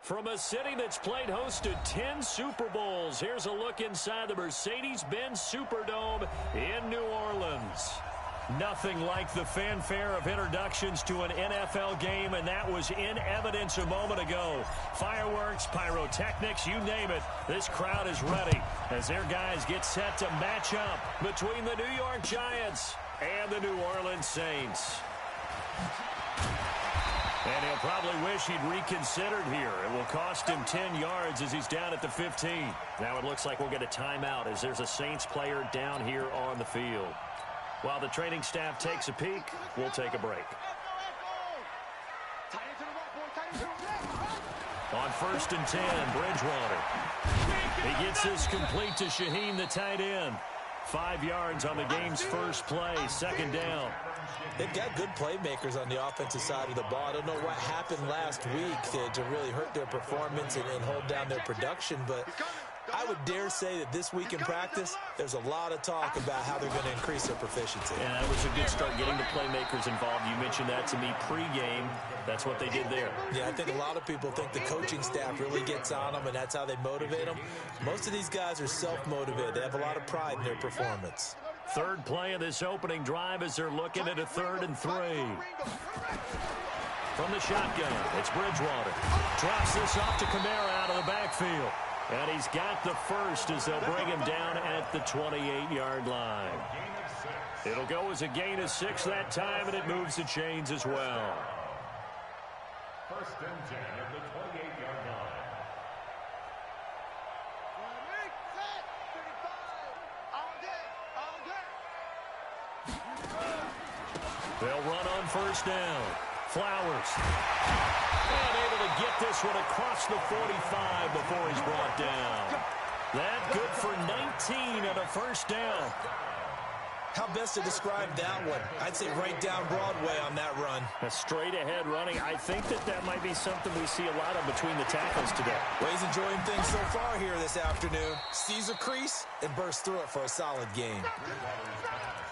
From a city that's played host to 10 Super Bowls, here's a look inside the Mercedes-Benz Superdome in New Orleans. Nothing like the fanfare of introductions to an NFL game, and that was in evidence a moment ago. Fireworks, pyrotechnics, you name it. This crowd is ready as their guys get set to match up between the New York Giants and the New Orleans Saints. And he'll probably wish he'd reconsidered here. It will cost him 10 yards as he's down at the 15. Now it looks like we'll get a timeout as there's a Saints player down here on the field. While the training staff takes a peek, we'll take a break. On 1st and 10, Bridgewater. He gets this complete to Shaheen, the tight end. 5 yards on the game's first play, 2nd down. They've got good playmakers on the offensive side of the ball. I don't know what happened last week to really hurt their performance and hold down their production, but I would dare say that this week in practice, there's a lot of talk about how they're going to increase their proficiency. And that was a good start getting the playmakers involved. You mentioned that to me pregame. That's what they did there. Yeah, I think a lot of people think the coaching staff really gets on them, and that's how they motivate them. Most of these guys are self-motivated. They have a lot of pride in their performance. 3rd play of this opening drive as they're looking at a 3rd and 3. From the shotgun, it's Bridgewater. Drops this off to Kamara out of the backfield. And he's got the first as they'll bring him down at the 28-yard line. It'll go as a gain of 6 that time, and it moves the chains as well. 1st and 10 at the 28-yard line. They'll run on 1st down. Flowers. And able to get this one across the 45 before he's brought down. That good for 19 and a 1st down. How best to describe that one? I'd say right down Broadway on that run. A straight-ahead running. I think that might be something we see a lot of between the tackles today. Well, he's enjoying things so far here this afternoon. Sees a crease and bursts through it for a solid gain.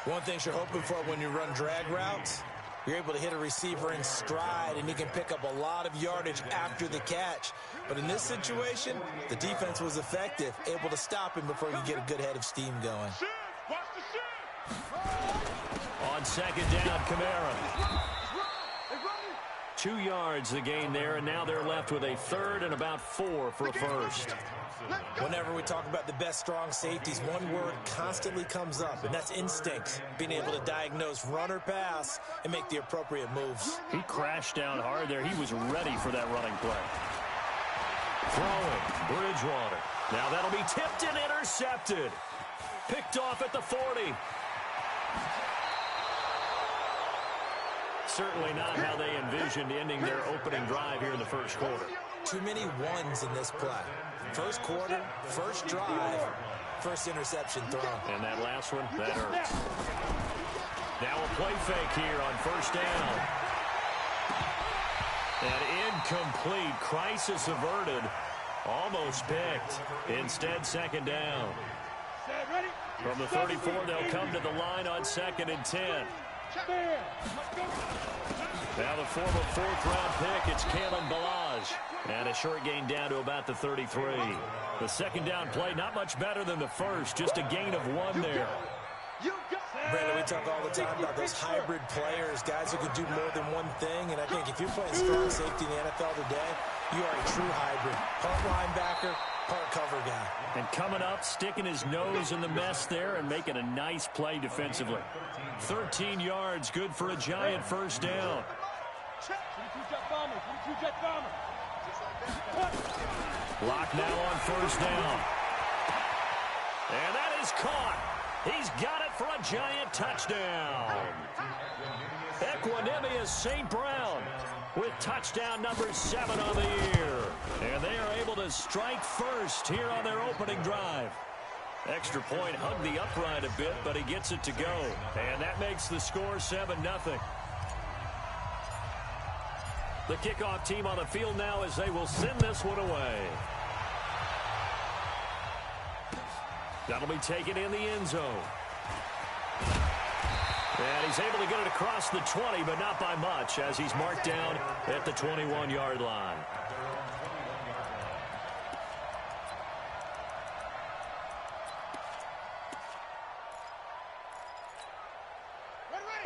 One thing you're hoping for when you run drag routes, you're able to hit a receiver in stride, and he can pick up a lot of yardage after the catch. But in this situation, the defense was effective, able to stop him before you get a good head of steam going. On 2nd down, Kamara. 2 yards the gain there, and now they're left with a 3rd and about 4 for a first. Whenever we talk about the best strong safeties, one word constantly comes up, and that's instinct. Being able to diagnose run or pass and make the appropriate moves. He crashed down hard there. He was ready for that running play. Throwing, Bridgewater. Now that'll be tipped and intercepted. Picked off at the 40. Certainly not how they envisioned ending their opening drive here in the 1st quarter. Too many ones in this play. 1st quarter, 1st drive, 1st interception thrown. And that last one, that hurts. Now a play fake here on 1st down. And incomplete. Crisis averted. Almost picked. Instead, 2nd down. From the 34, they'll come to the line on 2nd and 10. Now the former 4th-round pick, it's Kalen Balaj. And a short gain down to about the 33. The 2nd down play, not much better than the first, just a gain of 1 there. Brandon, we talk all the time about those hybrid players, guys who can do more than one thing. And I think if you're playing strong safety in the NFL today, you are a true hybrid. Part linebacker, part cover guy. And coming up, sticking his nose in the mess there and making a nice play defensively. 13 yards, good for a Giant 1st down. Lock now on 1st down. And that is caught. He's got it for a Giant touchdown. Equanimous St. Brown with touchdown number 7 on the year. And they are able to strike first here on their opening drive. Extra point hugged the upright a bit, but he gets it to go. And that makes the score 7-0. The kickoff team on the field now as they will send this one away. That'll be taken in the end zone. And he's able to get it across the 20, but not by much, as he's marked down at the 21-yard line.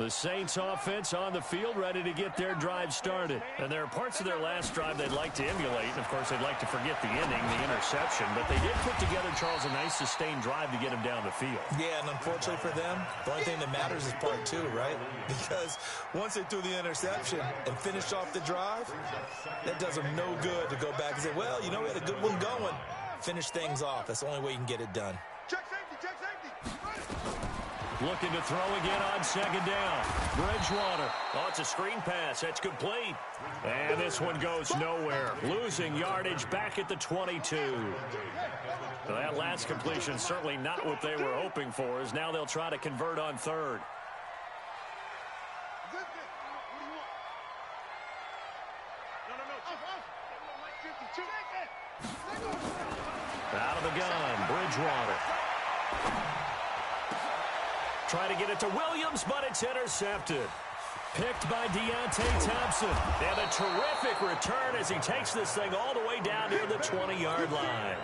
The Saints offense on the field, ready to get their drive started. And there are parts of their last drive they'd like to emulate. And, of course, they'd like to forget the inning, the interception. But they did put together, Charles, a nice sustained drive to get him down the field. Yeah, and unfortunately for them, the only thing that matters is part two, right? Because once they threw the interception and finished off the drive, that does them no good to go back and say, well, you know, we had a good one going. Finish things off. That's the only way you can get it done. Check safety, check safety. Looking to throw again on second down. Bridgewater. Oh, it's a screen pass. That's complete. And this one goes nowhere. Losing yardage back at the 22. So that last completion certainly not what they were hoping for, as now they'll try to convert on third. Out of the gun, Bridgewater. Try to get it to Williams, but it's intercepted. Picked by Deontay Thompson. And a terrific return as he takes this thing all the way down near the 20-yard line.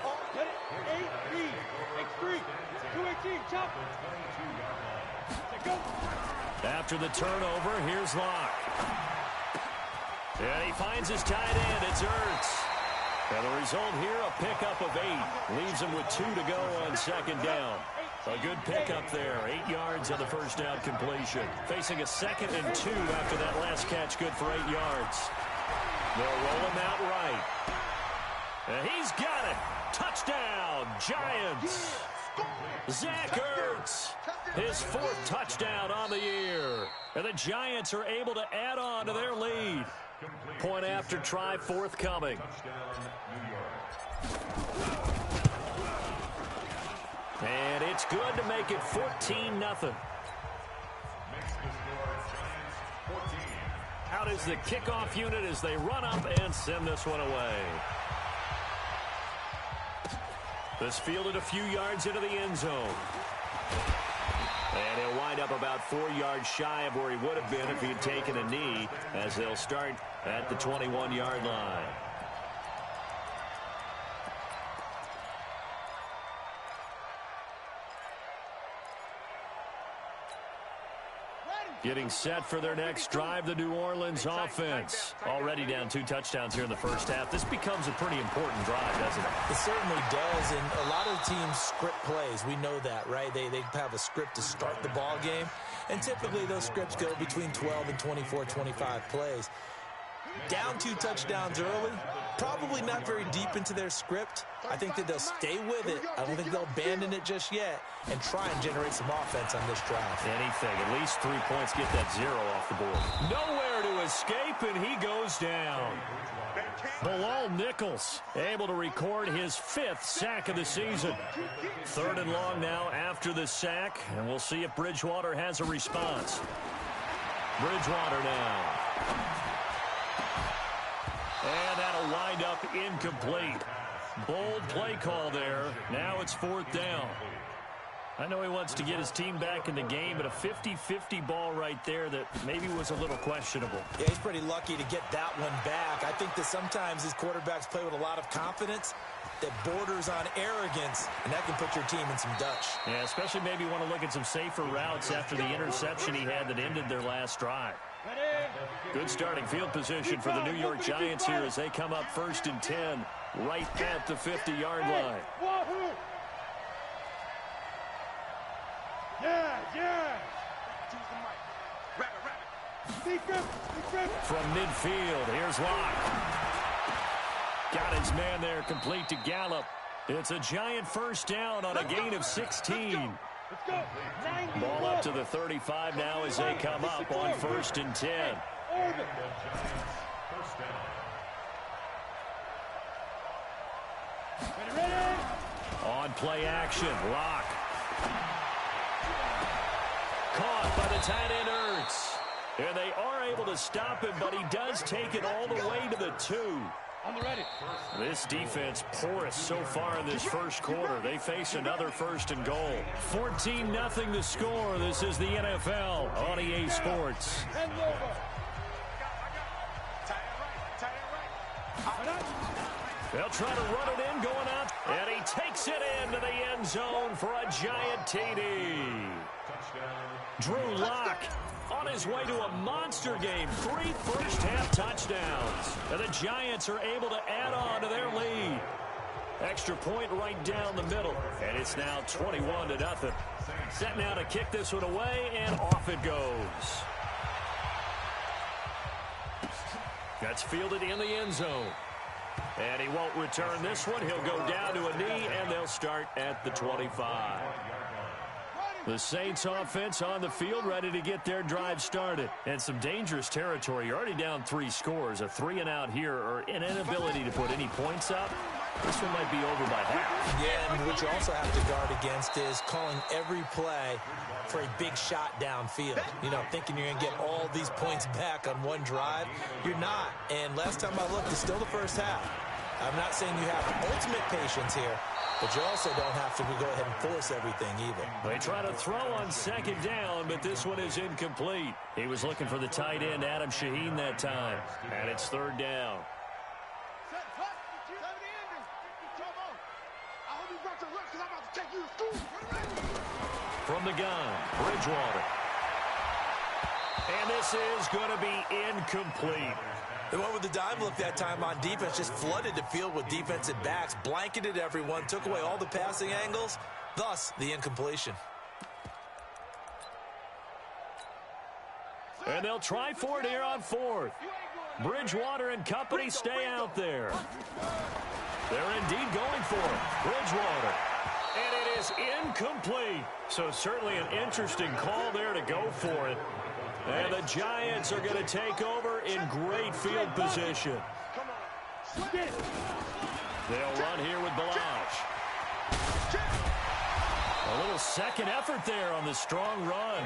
After the turnover, here's Locke. And he finds his tight end. It's Ertz. And the result here, a pickup of 8. Leaves him with 2 to go on second down. A good pickup there. 8 yards on the first down completion. Facing a 2nd and 2 after that last catch, good for 8 yards. They'll roll him out right. And he's got it. Touchdown, Giants. Zach Ertz, his 4th touchdown on the year. And the Giants are able to add on to their lead. Point after try forthcoming. And it's good to make it 14-0. Out is the kickoff unit as they run up and send this one away. This fielded a few yards into the end zone. And he'll wind up about 4 yards shy of where he would have been if he had taken a knee, as they'll start at the 21-yard line. Getting set for their next drive, the New Orleans offense. Already down 2 touchdowns here in the first half. This becomes a pretty important drive, doesn't it? It certainly does, and a lot of teams script plays. We know that, right? They have a script to start the ball game, and typically those scripts go between 12 and 24, 25 plays. Down 2 touchdowns early, probably not very deep into their script. I think that they'll stay with it. I don't think they'll abandon it just yet and try and generate some offense on this drive. Anything, at least 3 points, get that 0 off the board. Nowhere to escape, and he goes down. Bilal Nichols able to record his 5th sack of the season. 3rd and long now after the sack, and we'll see if Bridgewater has a response. Bridgewater now. And that'll wind up incomplete. Bold play call there. Now it's 4th down. I know he wants to get his team back in the game, but a 50-50 ball right there that maybe was a little questionable. Yeah, he's pretty lucky to get that one back. I think that sometimes these quarterbacks play with a lot of confidence that borders on arrogance, and that can put your team in some Dutch. Yeah, especially maybe want to look at some safer routes after the interception he had that ended their last drive. Good starting field position for the New York Giants here as they come up 1st and 10 right at the 50-yard line. From midfield, here's Locke. Got his man there, complete to Gallup. It's a Giant 1st down on a gain of 16. Ball up to the 35 now as they come up on 1st and 10. On play action, Locke. Caught by the tight end Ertz. And they are able to stop him, but he does take it all the way to the 2. This defense porous so far in this first quarter. They face another 1st and goal. 14-0 the score. This is the NFL on EA Sports. They'll try to run it in, going out, and he takes it into the end zone for a giant TD. Drew Lock on his way to a monster game. 3 first-half touchdowns. And the Giants are able to add on to their lead. Extra point right down the middle. And it's now 21-0. Set now to kick this one away, and off it goes. That's fielded in the end zone. And he won't return this one. He'll go down to a knee, and they'll start at the 25. The Saints offense on the field, ready to get their drive started. And some dangerous territory. You're already down 3 scores. A 3-and-out here, or an inability to put any points up. This one might be over by half. Yeah, and what you also have to guard against is calling every play for a big shot downfield. You know, thinking you're going to get all these points back on one drive. You're not. And last time I looked, it's still the first half. I'm not saying you have ultimate patience here, but you also don't have to go ahead and force everything either. They try to throw on second down, but this one is incomplete. He was looking for the tight end, Adam Shaheen, that time. And it's third down. From the gun, Bridgewater. And this is going to be incomplete. They went with the dime look that time on defense, just flooded the field with defensive backs, blanketed everyone, took away all the passing angles, thus the incompletion. And they'll try for it here on 4th. Bridgewater and company stay out there. They're indeed going for it. Bridgewater. And it is incomplete. So certainly an interesting call there to go for it. And the Giants are going to take over in great field position. They'll run here with Balazs. A little second effort there on the strong run.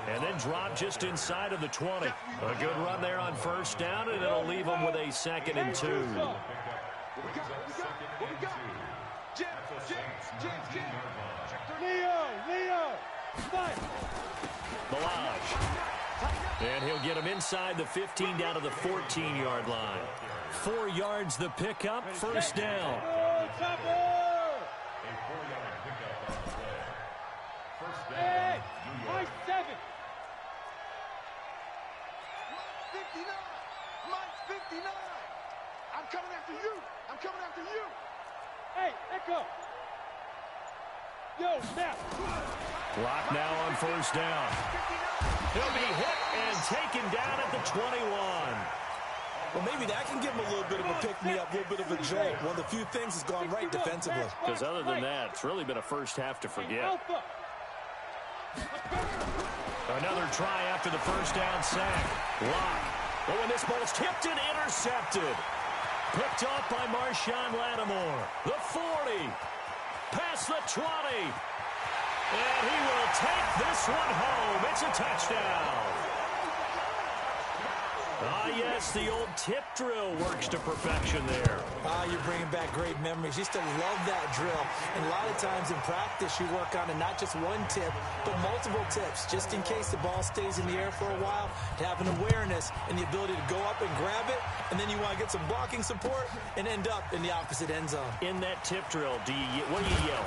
And then drop just inside of the 20. A good run there on first down, and it'll leave them with a 2nd and 2. Balazs. And he'll get him inside the 15 down to the 14-yard line. 4 yards the pickup, first down. Hey, Mike 7. Mike 59. I'm coming after you. I'm coming after you. Hey, Echo. Yo, snap. Lock now on first down. He'll be hit and taken down at the 21. Well, maybe that can give him a little bit of a pick-me-up, a little bit of a jolt. One of the few things that's gone right defensively. Because other than that, it's really been a first half to forget. Another try after the first down sack. Lock. Oh, and this ball's tipped and intercepted. Picked off by Marshawn Lattimore. The 40. Past the 20. And he will take this one home. It's a touchdown. Ah, yes, the old tip drill works to perfection there. You're bringing back great memories. Used to love that drill. And a lot of times in practice, you work on it, not just one tip, but multiple tips, just in case the ball stays in the air for a while, to have an awareness and the ability to go up and grab it, and then you want to get some blocking support and end up in the opposite end zone. In that tip drill, what do you yell?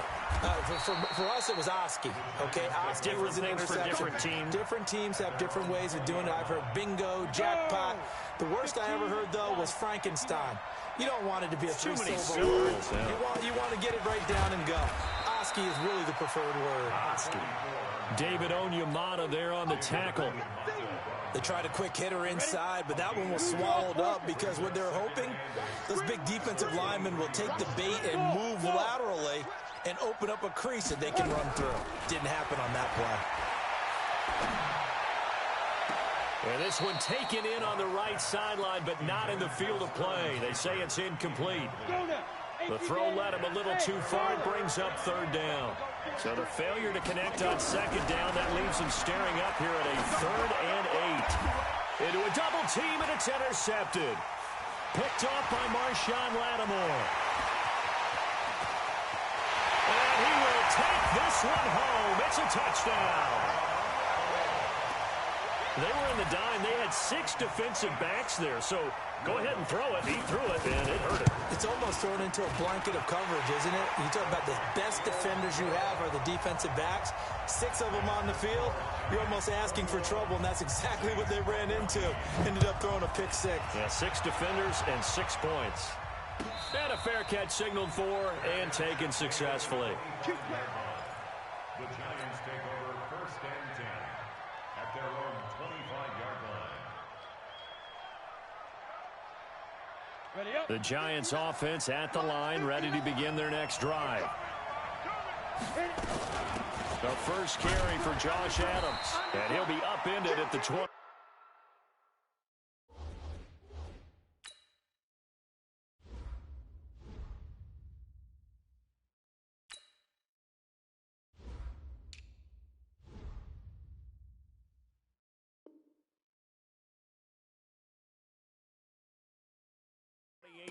For us, it was Oski. Okay, Oski was an interception. For different teams. Different teams have different ways of doing it. I've heard bingo, jackpot. The worst I ever heard, though, was Frankenstein. You don't want it to be a three-syllable word. You want to get it right down and go. Oski is really the preferred word. Oski. David Onyemata there on the tackle. They tried a quick hitter inside, but that one was swallowed up because what they're hoping, those big defensive linemen will take the bait and move laterally and open up a crease that they can run through. Didn't happen on that play. And this one taken in on the right sideline, but not in the field of play. They say it's incomplete. The throw led him a little too far. It brings up third down. So the failure to connect on second down, that leaves him staring up here at a 3rd and 8. Into a double team, and it's intercepted. Picked off by Marshawn Lattimore. And he will take this one home. It's a touchdown. They were in the dime. They had 6 defensive backs there. So go ahead and throw it. He threw it, and it hurt him. It's almost thrown into a blanket of coverage, isn't it? You talk about the best defenders you have are the defensive backs. 6 of them on the field. You're almost asking for trouble, and that's exactly what they ran into. Ended up throwing a pick 6. Yeah, 6 defenders and 6 points. And a fair catch signaled for and taken successfully. The Giants take over 1st and 10 at their own 25-yard line. The Giants offense at the line, ready to begin their next drive. The first carry for Josh Adams, and he'll be upended at the 20.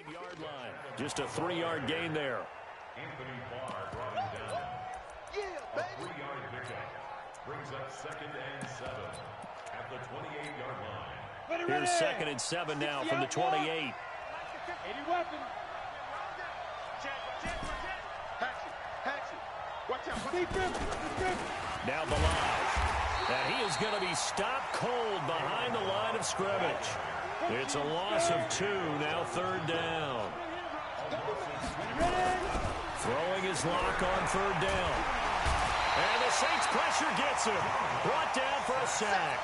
Yard line. Just a 3-yard gain there. Anthony Barr brought him down. A 3-yard pickup brings up 2nd and 7 at the 28-yard line. Here's 2nd and 7 now from the 28. Now Balaj. And he is going to be stopped cold behind the line of scrimmage. It's a loss of 2, now 3rd down. Throwing his lock on 3rd down. And the Saints pressure gets him. Brought down for a sack.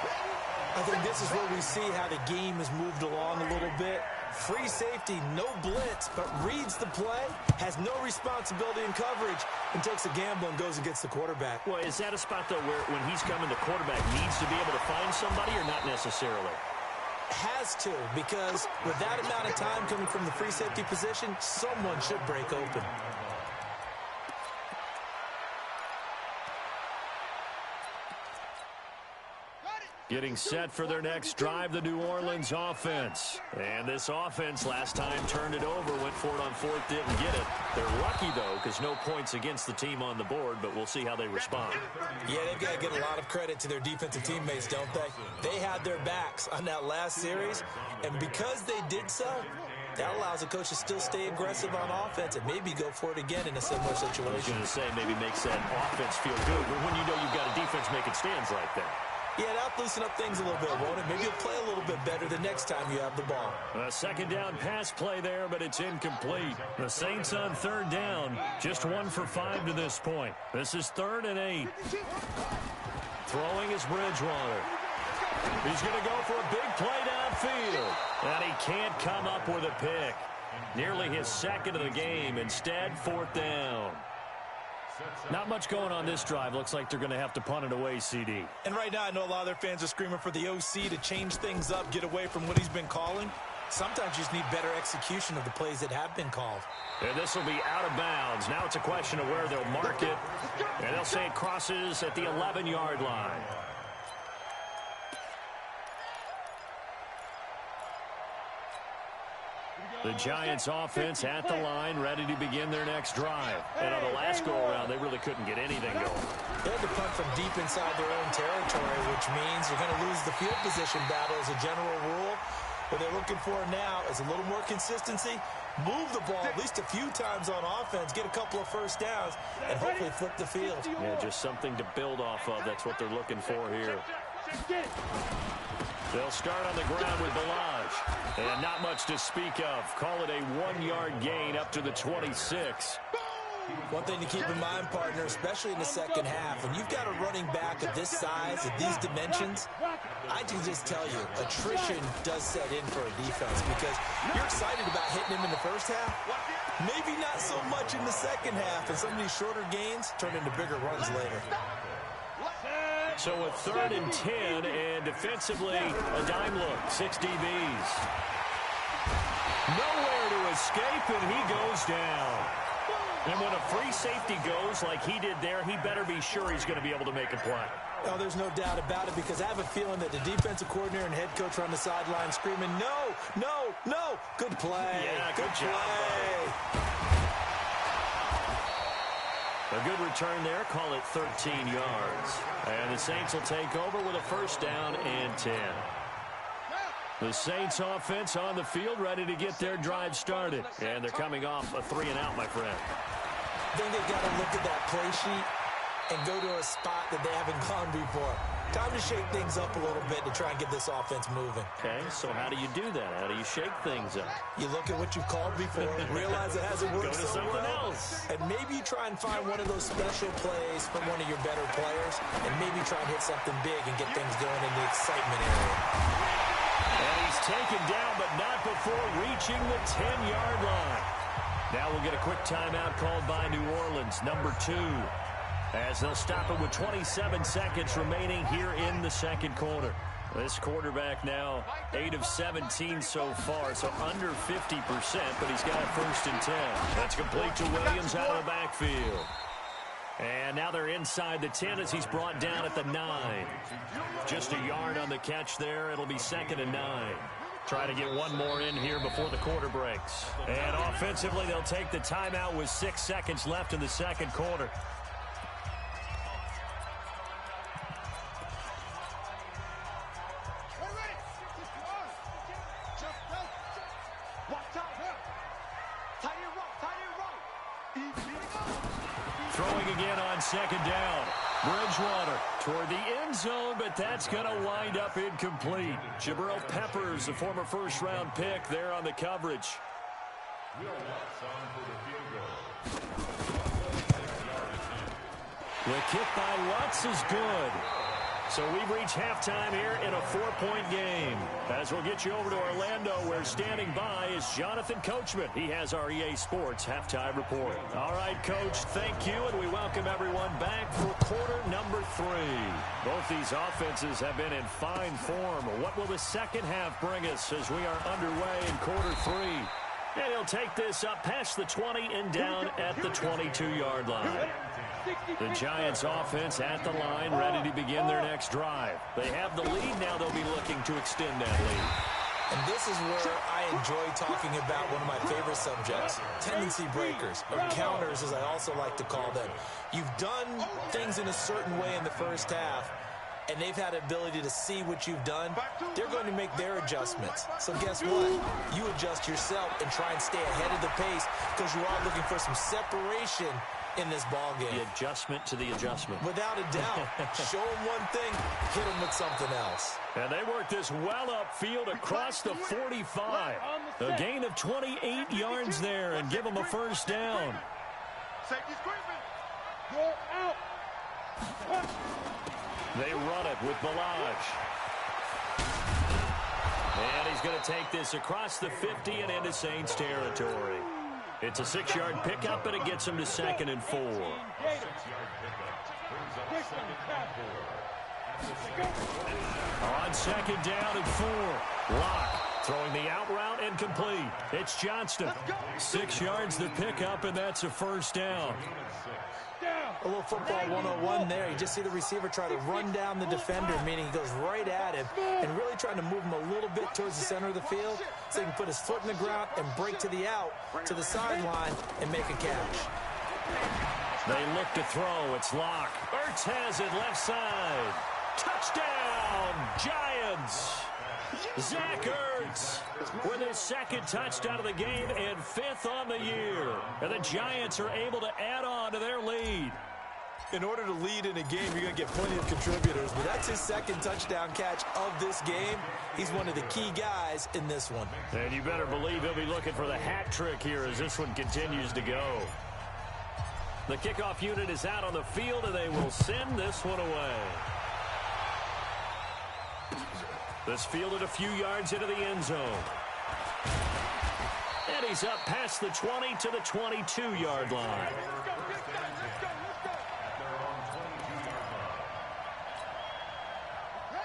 I think this is where we see how the game has moved along a little bit. Free safety, no blitz, but reads the play, has no responsibility in coverage, and takes a gamble and goes and gets the quarterback. Well, is that a spot, though, where when he's coming, the quarterback needs to be able to find somebody or not necessarily? Has to, because with that amount of time coming from the free safety position, someone should break open. Getting set for their next drive, the New Orleans offense. And this offense last time turned it over, went for it on 4th, didn't get it. They're lucky, though, because no points against the team on the board, but we'll see how they respond. Yeah, they've got to give a lot of credit to their defensive teammates, don't they? They had their backs on that last series, and because they did so, that allows the coach to still stay aggressive on offense and maybe go for it again in a similar situation. I was going to say maybe makes that offense feel good, but when you know you've got a defense making stands like that. Yeah, that'll loosen up things a little bit, won't it? Maybe you'll play a little bit better the next time you have the ball. A 2nd down pass play there, but it's incomplete. The Saints on 3rd down, just 1 for 5 to this point. This is 3rd and 8. Throwing is Bridgewater. He's going to go for a big play downfield, and he can't come up with a pick. Nearly his 2nd of the game. Instead, 4th down. Not much going on this drive. Looks like they're going to have to punt it away, CD. And right now, I know a lot of their fans are screaming for the OC to change things up, get away from what he's been calling. Sometimes you just need better execution of the plays that have been called. And this will be out of bounds. Now it's a question of where they'll mark it. And they'll say it crosses at the 11-yard line. The Giants offense at the line, ready to begin their next drive. And on the last go-around, they really couldn't get anything going. They had to punt from deep inside their own territory, which means you're going to lose the field position battle as a general rule. What they're looking for now is a little more consistency, move the ball at least a few times on offense, get a couple of 1st downs, and hopefully flip the field. Yeah, just something to build off of. That's what they're looking for here. They'll start on the ground with Balaj. And not much to speak of. Call it a 1-yard gain up to the 26. One thing to keep in mind, partner, especially in the second half, when you've got a running back of this size, of these dimensions, I can just tell you, attrition does set in for a defense because you're excited about hitting him in the first half. Maybe not so much in the second half, and some of these shorter gains turn into bigger runs later. So a 3rd and 10, and defensively, a dime look, 6 DBs. Nowhere to escape, and he goes down. And when a free safety goes like he did there, he better be sure he's going to be able to make a play. Oh, there's no doubt about it, because I have a feeling that the defensive coordinator and head coach are on the sideline screaming, no, no, no. Good play. Yeah, good job, play. A good return there. Call it 13 yards. And the Saints will take over with a 1st down and 10. The Saints offense on the field, ready to get their drive started. And they're coming off a 3-and-out, my friend. I think they've got to look at that play sheet and go to a spot that they haven't gone before. Time to shake things up a little bit to try and get this offense moving. Okay, so how do you do that? How do you shake things up? You look at what you've called before, realize it hasn't worked Go to so something well, else. and maybe try and find one of those special plays from one of your better players, and maybe try and hit something big and get things going in the excitement area. And he's taken down, but not before reaching the 10-yard line. Now we'll get a quick timeout called by New Orleans, number 2. As they'll stop it with 27 seconds remaining here in the second quarter. This quarterback now 8 of 17 so far, so under 50%, but he's got it 1st and 10. That's complete to Williams out of the backfield. And now they're inside the 10 as he's brought down at the 9. Just a yard on the catch there. It'll be 2nd and 9. Try to get one more in here before the quarter breaks. And offensively, they'll take the timeout with 6 seconds left in the second quarter. Throwing again on 2nd down. Bridgewater toward the end zone, but that's going to wind up incomplete. Jabril Peppers, the former first-round pick, there on the coverage. The kick by Lutz is good. So we've reached halftime here in a 4-point game. As we'll get you over to Orlando, where standing by is Jonathan Coachman. He has our EA Sports halftime report. All right, Coach, thank you, and we welcome everyone back for quarter number 3. Both these offenses have been in fine form. What will the second half bring us as we are underway in quarter 3? And he'll take this up past the 20 and down at the 22-yard line. The Giants offense at the line, ready to begin their next drive. They have the lead. Now they'll be looking to extend that lead. And this is where I enjoy talking about one of my favorite subjects, tendency breakers, or counters as I also like to call them. You've done things in a certain way in the first half, and they've had the ability to see what you've done. They're going to make their adjustments. So guess what? You adjust yourself and try and stay ahead of the pace because you are looking for some separation in this ball game. The adjustment to the adjustment. Without a doubt. Show them one thing, hit them with something else. And they work this well upfield across the 45. A gain of 28 yards there and give them a first down. They run it with Balaj. And he's going to take this across the 50 and into Saints territory. It's a 6-yard pickup, and it gets him to 2nd and 4. On 2nd down and 4. Locke throwing the out route and complete. It's Johnston. 6 yards the pickup, and that's a first down. A little football 101 there. You just see the receiver try to run down the defender, meaning he goes right at him and really trying to move him a little bit towards the center of the field so he can put his foot in the ground and break to the out, to the sideline, and make a catch. They look to throw. It's Locke. Ertz has it left side. Touchdown, Giants. Zach Ertz with his 2nd touchdown of the game and 5th on the year. And the Giants are able to add on to their lead. In order to lead in a game, you're going to get plenty of contributors, but that's his 2nd touchdown catch of this game. He's one of the key guys in this one. And you better believe he'll be looking for the hat trick here as this one continues to go. The kickoff unit is out on the field, and they will send this one away. This fielded a few yards into the end zone. And he's up past the 20 to the 22-yard line.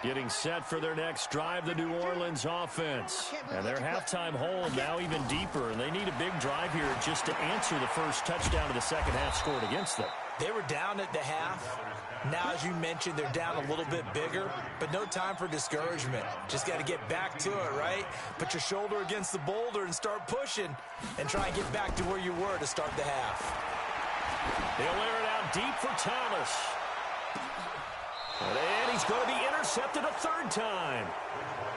Getting set for their next drive, the New Orleans offense. And their halftime hold now even deeper, and they need a big drive here just to answer the first touchdown of the second half scored against them. They were down at the half. Now, as you mentioned, they're down a little bit bigger, but no time for discouragement. Just got to get back to it, right? Put your shoulder against the boulder and start pushing and try and get back to where you were to start the half. He'll air it out deep for Thomas. And he's going to be intercepted a 3rd time.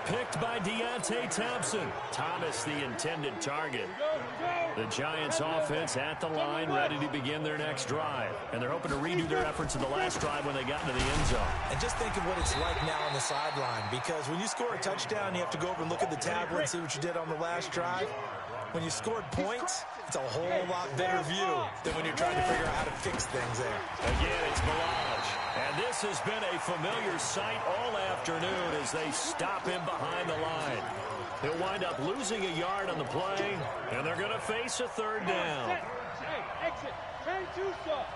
Picked by Deontay Thompson. Thomas, the intended target. The Giants offense at the line, ready to begin their next drive. And they're hoping to redo their efforts in the last drive when they got into the end zone. And just think of what it's like now on the sideline, because when you score a touchdown, you have to go over and look at the tablet and see what you did on the last drive. When you scored points, it's a whole lot better view than when you're trying to figure out how to fix things there. Again, it's Balaj. And this has been a familiar sight all afternoon as they stop him behind the line. He'll wind up losing a yard on the play, and they're going to face a third down. Exit. Turn to stop.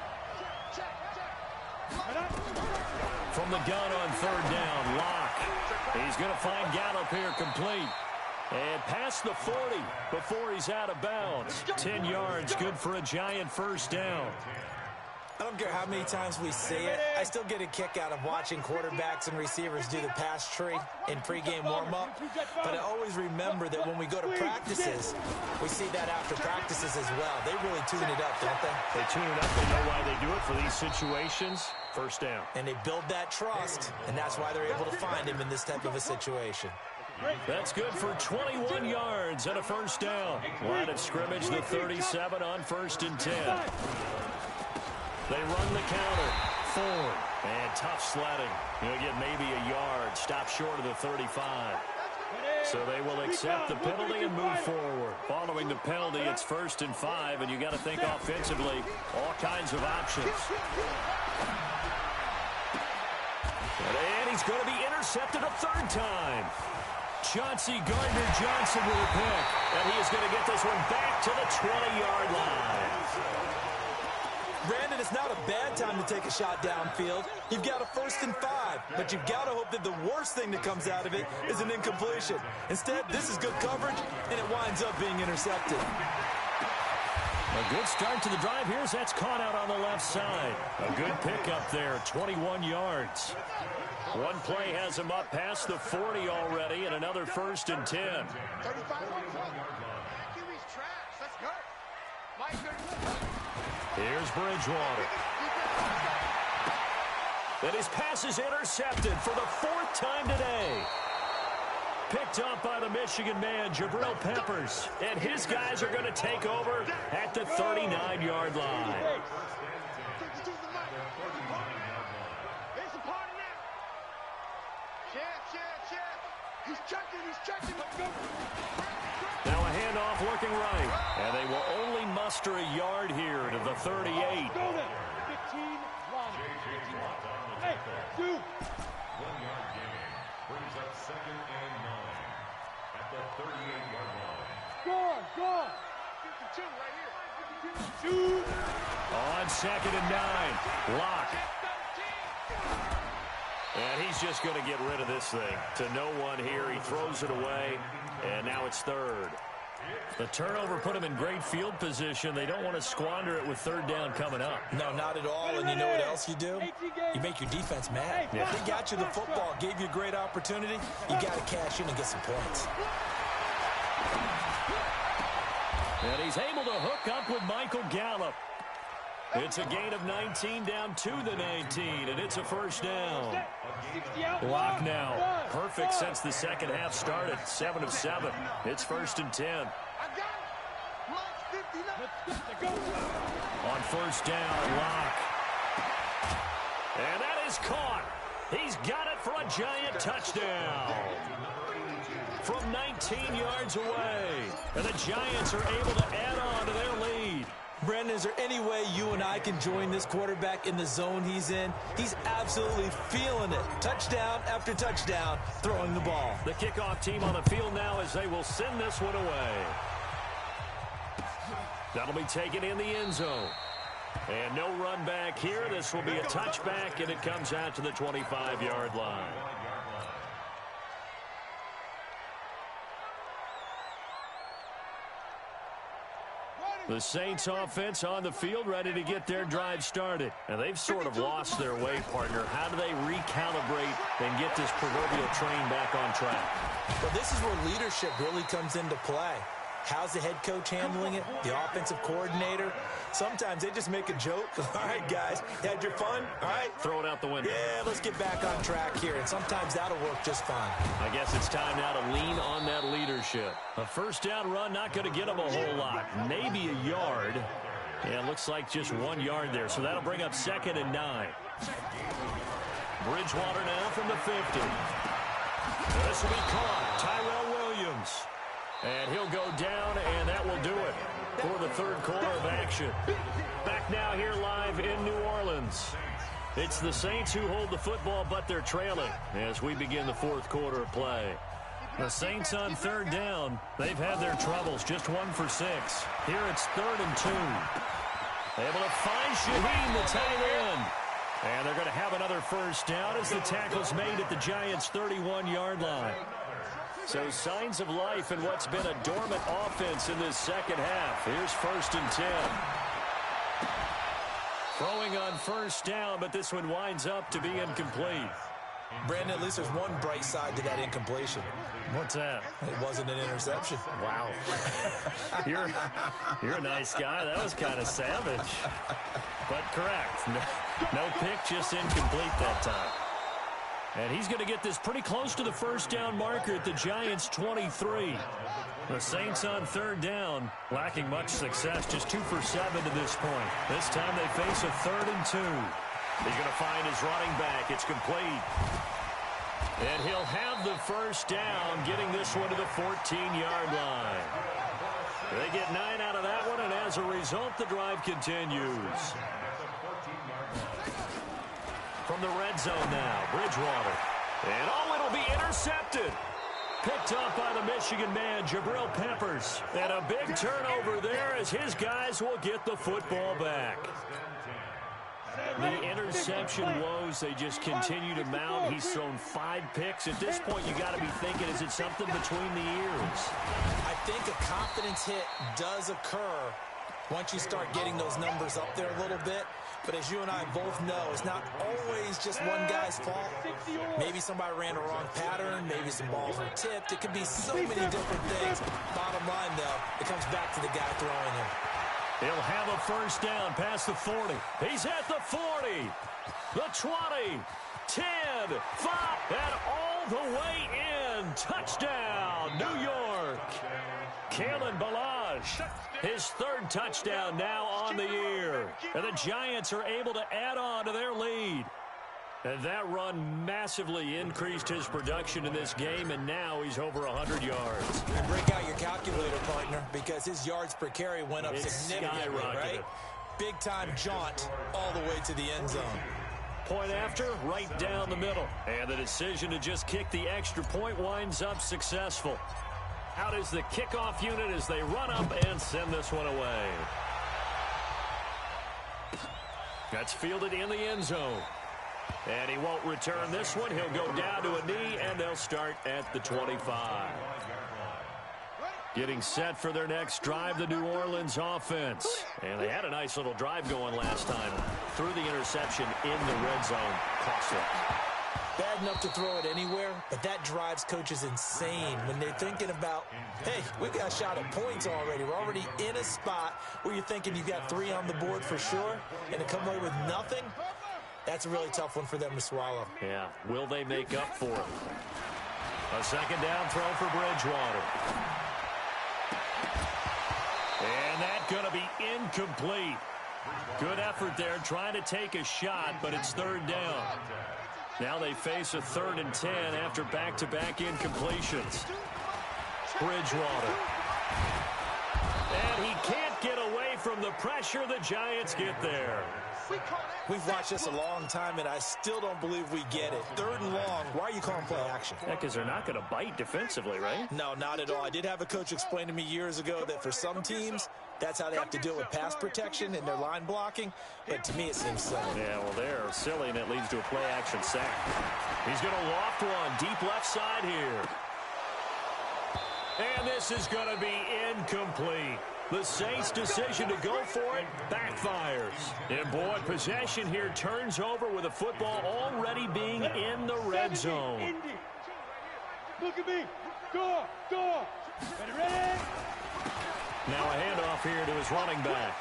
From the gun on third down, Locke. He's going to find Gallup here complete. And past the 40 before he's out of bounds. 10 yards, good for a Giant first down. I don't care how many times we see it, I still get a kick out of watching quarterbacks and receivers do the pass tree in pregame warm-up. But I always remember that when we go to practices, we see that after practices as well. They really tune it up, don't they? They tune it up. They know why they do it for these situations. First down. And they build that trust, and that's why they're able to find him in this type of a situation. That's good for 21 yards and a first down. Line of scrimmage, the 37 on 1st and 10. They run the counter. Ford. And tough sledding. He'll get maybe a yard. Stop short of the 35. So they will accept the penalty and move forward. Following the penalty, it's 1st and 5, and you got to think offensively, all kinds of options. And he's going to be intercepted a third time. Chauncey Gardner-Johnson with a pick. And he is going to get this one back to the 20-yard line. Brandon, it's not a bad time to take a shot downfield. You've got a 1st and 5, but you've got to hope that the worst thing that comes out of it is an incompletion. Instead, this is good coverage, and it winds up being intercepted. A good start to the drive here as that's caught out on the left side. A good pickup there, 21 yards. One play has him up past the 40 already, and another 1st and 10. 35 QB's trash. Let's go. Here's Bridgewater. And his pass is intercepted for the 4th time today. Picked up by the Michigan man, Jabril Peppers. And his guys are going to take over at the 39-yard line. It's a party now. Chance. He's checking. Let's go. Now a handoff looking right. And they will only muster a yard here to the 38. Go then. 15, run. Hey, 2. 1 yard gain brings up 2nd and 9 at the 38-yard line. Score. 52 right here. 52. On 2nd and 9. Lock. And he's just going to get rid of this thing to no one here. He throws it away, and now it's 3rd. The turnover put him in great field position. They don't want to squander it with 3rd down coming up. No, not at all. And you know what else you do? You make your defense mad. Yeah. They got you the football, gave you a great opportunity. You got to cash in and get some points. And he's able to hook up with Michael Gallup. It's a gain of 19 down to the 19, and it's a first down. Lock now. Perfect since the second half started. 7 of 7. It's 1st and 10. I got it. 59. On 1st down, Lock. And that is caught. He's got it for a Giant touchdown. From 19 yards away. And the Giants are able to add on to their lead. Brandon, is there any way you and I can join this quarterback in the zone he's in? He's absolutely feeling it. Touchdown after touchdown, throwing the ball. The kickoff team on the field now as they will send this one away. That'll be taken in the end zone. And no run back here. This will be a touchback, and it comes out to the 25-yard line. The Saints offense on the field ready to get their drive started. And they've sort of lost their way, partner. How do they recalibrate and get this proverbial train back on track? Well, this is where leadership really comes into play. How's the head coach handling it? The offensive coordinator? Sometimes they just make a joke. All right, guys, you had your fun? All right. Throw it out the window. Yeah, let's get back on track here, and sometimes that'll work just fine. I guess it's time now to lean on that leadership. A first down run, not going to get them a whole lot. Maybe a yard. Yeah, it looks like just 1 yard there, so that'll bring up 2nd and 9. Bridgewater now from the 50. This will be caught. Tyrell Williams. And he'll go down, and that will do it for the third quarter of action. Back now here live in New Orleans. It's the Saints who hold the football, but they're trailing as we begin the fourth quarter of play. The Saints on third down. They've had their troubles, just 1 for 6. Here it's 3rd and 2. Able to find Shaheen, the tight end. And they're going to have another first down as the tackle's made at the Giants' 31-yard line. So signs of life in what's been a dormant offense in this second half. Here's 1st and 10. Throwing on first down, but this one winds up to be incomplete. Brandon, at least there's one bright side to that incompletion. What's that? It wasn't an interception. Wow. You're a nice guy. That was kind of savage. But correct. No pick, just incomplete that time. And he's going to get this pretty close to the first down marker at the Giants' 23. The Saints on third down, lacking much success, just 2 for 7 to this point. This time they face a 3rd and 2. He's going to find his running back. It's complete. And he'll have the first down, getting this one to the 14-yard line. They get 9 out of that one, and as a result, the drive continues. From the red zone now, Bridgewater. And it'll be intercepted. Picked up by the Michigan man, Jabril Peppers. And a big turnover there as his guys will get the football back. The interception woes, they just continue to mount. He's thrown 5 picks. At this point, you got to be thinking, is it something between the ears? I think a confidence hit does occur once you start getting those numbers up there a little bit. But as you and I both know, it's not always just one guy's fault. Maybe somebody ran a wrong pattern. Maybe some balls were tipped. It could be so many different things. Bottom line, though, it comes back to the guy throwing him. He'll have a first down past the 40. He's at the 40, the 20, 10, 5, and all the way in. Touchdown, New York. Kalen Ballage, his 3rd touchdown now on the year. And the Giants are able to add on to their lead. And that run massively increased his production in this game, and now he's over 100 yards. And break out your calculator, partner, because his yards per carry went up significantly, right? Big-time jaunt all the way to the end zone. Point after, right down the middle. And the decision to just kick the extra point winds up successful. Out is the kickoff unit as they run up and send this one away. That's fielded in the end zone. And he won't return this one. He'll go down to a knee, and they'll start at the 25. Getting set for their next drive, the New Orleans offense. And they had a nice little drive going last time. Threw the interception in the red zone. Costly. Bad enough to throw it anywhere, but that drives coaches insane when they're thinking about, hey, we got a shot at points already. We're already in a spot where you're thinking you got 3 on the board for sure, and to come away with nothing, that's a really tough one for them to swallow. Yeah, will they make up for it? A second down throw for Bridgewater. And that's going to be incomplete. Good effort there, trying to take a shot, but it's 3rd down. Now they face a 3rd and 10 after back-to-back incompletions. Bridgewater. And he can't get away from the pressure. The Giants get there. We've watched this a long time, and I still don't believe we get it. 3rd and long. Why are you calling play action? Yeah, because they're not going to bite defensively, right? No, not at all. I did have a coach explain to me years ago that for some teams, that's how they have to deal with pass protection and their line blocking. But to me, it seems silly. Yeah, well, they're silly, and it leads to a play-action sack. He's going to loft one deep left side here. And this is going to be incomplete. The Saints' decision to go for it backfires. And, boy, possession here turns over with the football already being in the red zone. Look at me. Go. Ready? Now a handoff here to his running back.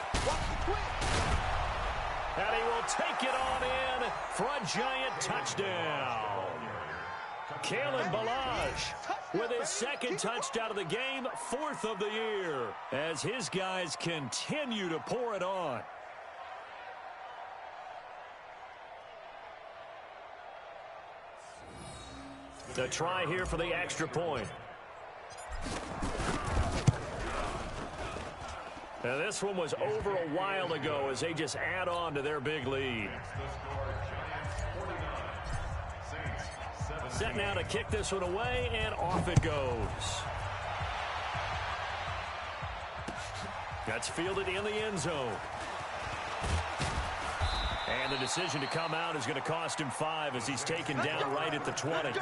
And he will take it on in for a giant touchdown. Kalen Ballage with his second touchdown of the game, 4th of the year, as his guys continue to pour it on. The try here for the extra point. Now this one was over a while ago as they just add on to their big lead. Set now to kick this one away, and off it goes. That's fielded in the end zone. And the decision to come out is going to cost him 5 as he's taken down right at the 20.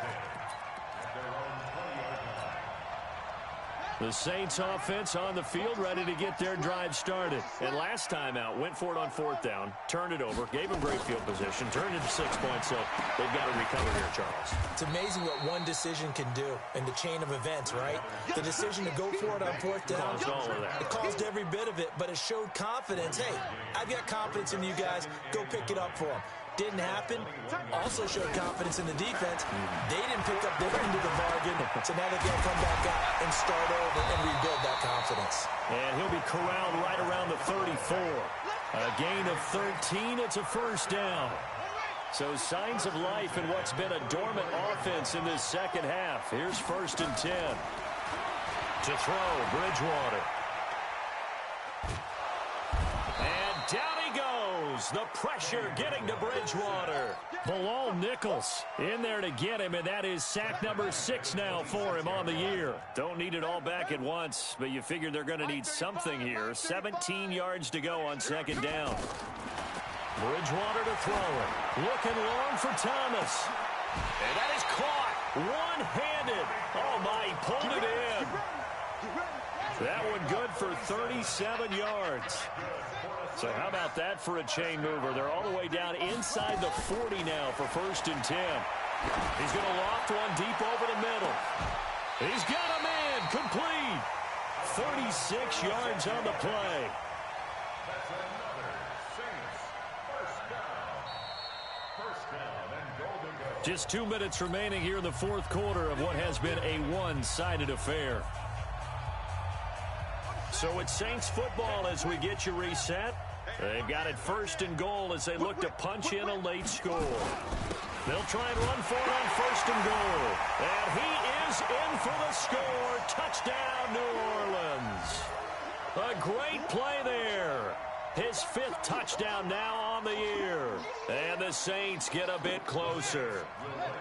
The Saints offense on the field ready to get their drive started. And last time out, went for it on 4th down, turned it over, gave him great field position, turned it to 6 points, so they've got to recover here, Charles. It's amazing what one decision can do in the chain of events, right? The decision to go for it on 4th down, caused all of that. It caused every bit of it, but it showed confidence. Hey, I've got confidence in you guys. Go pick it up for them. Didn't happen. Also showed confidence in the defense. They didn't pick up their end of the bargain, so now they've got to come back out and start over and rebuild that confidence. And he'll be corralled right around the 34. A gain of 13. It's a first down. So signs of life in what's been a dormant offense in this second half. Here's 1st and 10. To throw, Bridgewater. And down he goes. The pressure getting to Bridgewater. Bilal Nichols in there to get him, and that is sack number 6 now for him on the year. Don't need it all back at once, but you figure they're going to need something here. 17 yards to go on 2nd down. Bridgewater to throw it. Looking long for Thomas. And that is caught. One-handed. Oh, my, he pulled it in. That one good for 37 yards. So how about that for a chain mover? They're all the way down inside the 40 now for 1st and 10. He's going to loft one deep over the middle. He's got a man complete. 36 yards on the play. Just 2 minutes remaining here in the 4th quarter of what has been a one-sided affair. So it's Saints football as we get you reset. They've got it 1st and goal as they look to punch in a late score. They'll try and run for it on 1st and goal. And he is in for the score. Touchdown, New Orleans. A great play there. His 5th touchdown now on the year. And the Saints get a bit closer.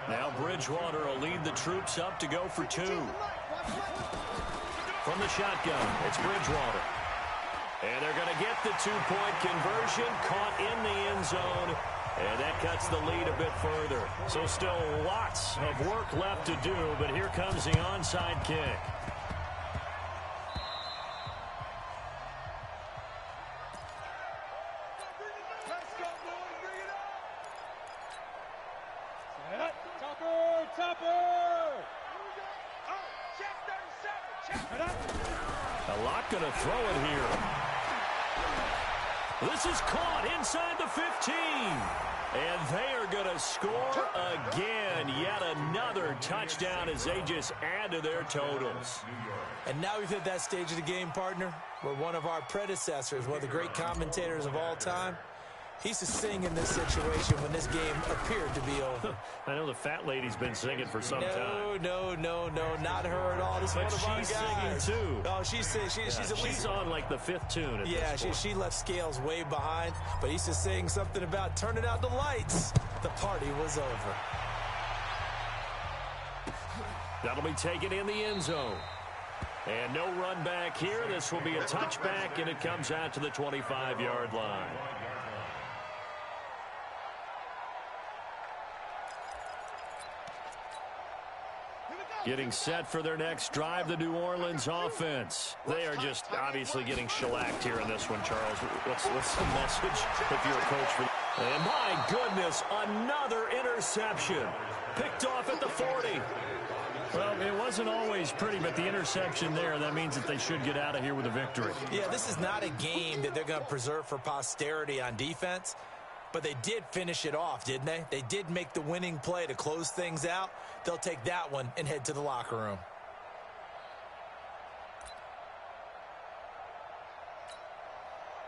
Now Bridgewater will lead the troops up to go for 2. From the shotgun, it's Bridgewater. And they're going to get the 2-point conversion, caught in the end zone. And that cuts the lead a bit further. So still lots of work left to do, but here comes the onside kick. Going to throw it here. This is caught inside the 15. And they are going to score again. Yet another touchdown as they just add to their totals. And now we've hit that stage of the game, partner, where one of our predecessors, one of the great commentators of all time, he used to sing in this situation when this game appeared to be over. I know the fat lady's been singing for some time. No, not her at all. This is one of our guys. She's singing, too. Oh, she's at least... She's on, like, the 5th tune at yeah, this point. she left Scales way behind, but he used to sing something about turning out the lights. The party was over. That'll be taken in the end zone. And no run back here. This will be a touchback, and it comes out to the 25-yard line. Getting set for their next drive, the New Orleans offense. They are just obviously getting shellacked here in this one, Charles. What's the message if you're a coach for? And my goodness, another interception. Picked off at the 40. Well, it wasn't always pretty, but the interception there, that means that they should get out of here with a victory. Yeah, this is not a game that they're going to preserve for posterity on defense, but they did finish it off, didn't they? They did make the winning play to close things out. They'll take that one and head to the locker room.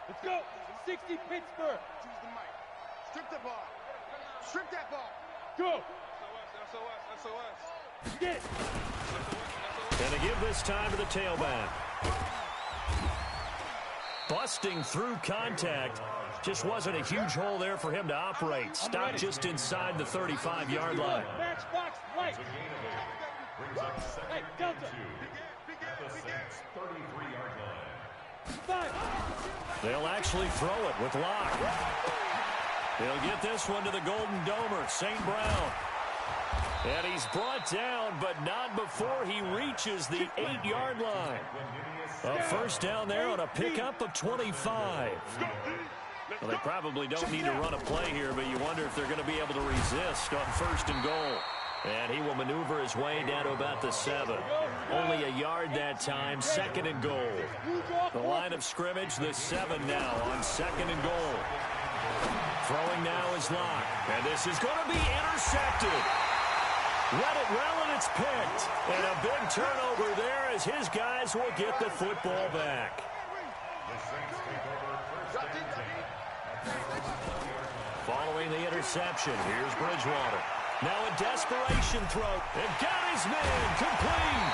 Let's go. 60 Pittsburgh. Choose the mic. Strip the ball. Strip that ball. Go. Get. And they give this time to the tailback. Busting through contact. Just wasn't a huge hole there for him to operate. Stopped just inside the 35-yard line. Matchbox light. Hey, Delta. At the Saints' 33-yard line. 5. They'll actually throw it with Locke. He'll get this one to the Golden Domer, St. Brown. And he's brought down, but not before he reaches the 8-yard line. A first down there on a pickup of 25. Well, they probably don't need to run a play here, but you wonder if they're going to be able to resist on first and goal. And he will maneuver his way down to about the 7. Only a yard that time, second and goal. The line of scrimmage, the 7 now on second and goal. Throwing now is Locke. And this is going to be intercepted. Let it well, and it's picked. And a big turnover there as his guys will get the football back. The Saints take over first and 10. Following the interception, here's Bridgewater. Now a desperation throw. And got his man complete.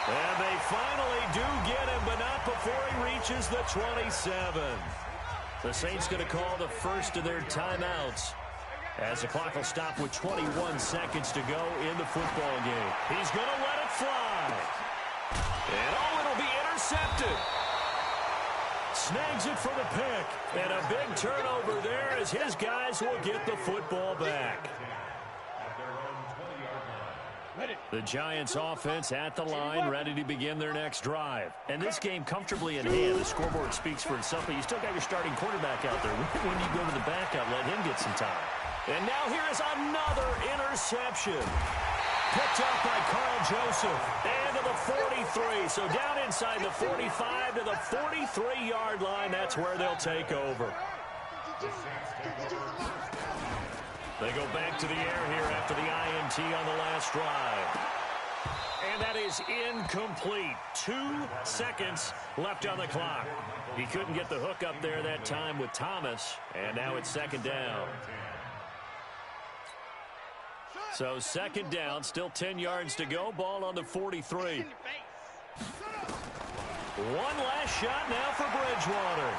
And they finally do get him, but not before he reaches the 27. The Saints going to call the first of their timeouts, as the clock will stop with 21 seconds to go in the football game. He's going to let it fly. And it'll be intercepted. Snags it for the pick. And a big turnover there as his guys will get the football back. The Giants offense at the line, ready to begin their next drive. And this game comfortably in hand. The scoreboard speaks for itself, but you still got your starting quarterback out there. When you go to the backup, let him get some time. And now here is another interception. Picked up by Carl Joseph. And to the 43. So down inside the 45 to the 43-yard line. That's where they'll take over. They go back to the air here after the INT on the last drive. And that is incomplete. 2 seconds left on the clock. He couldn't get the hook up there that time with Thomas. And now it's second down. So second down, still 10 yards to go. Ball on the 43. One last shot now for Bridgewater.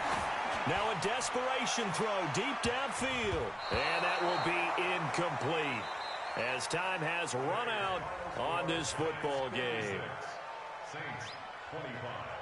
Now a desperation throw deep downfield. And that will be incomplete as time has run out on this football game. Saints 25.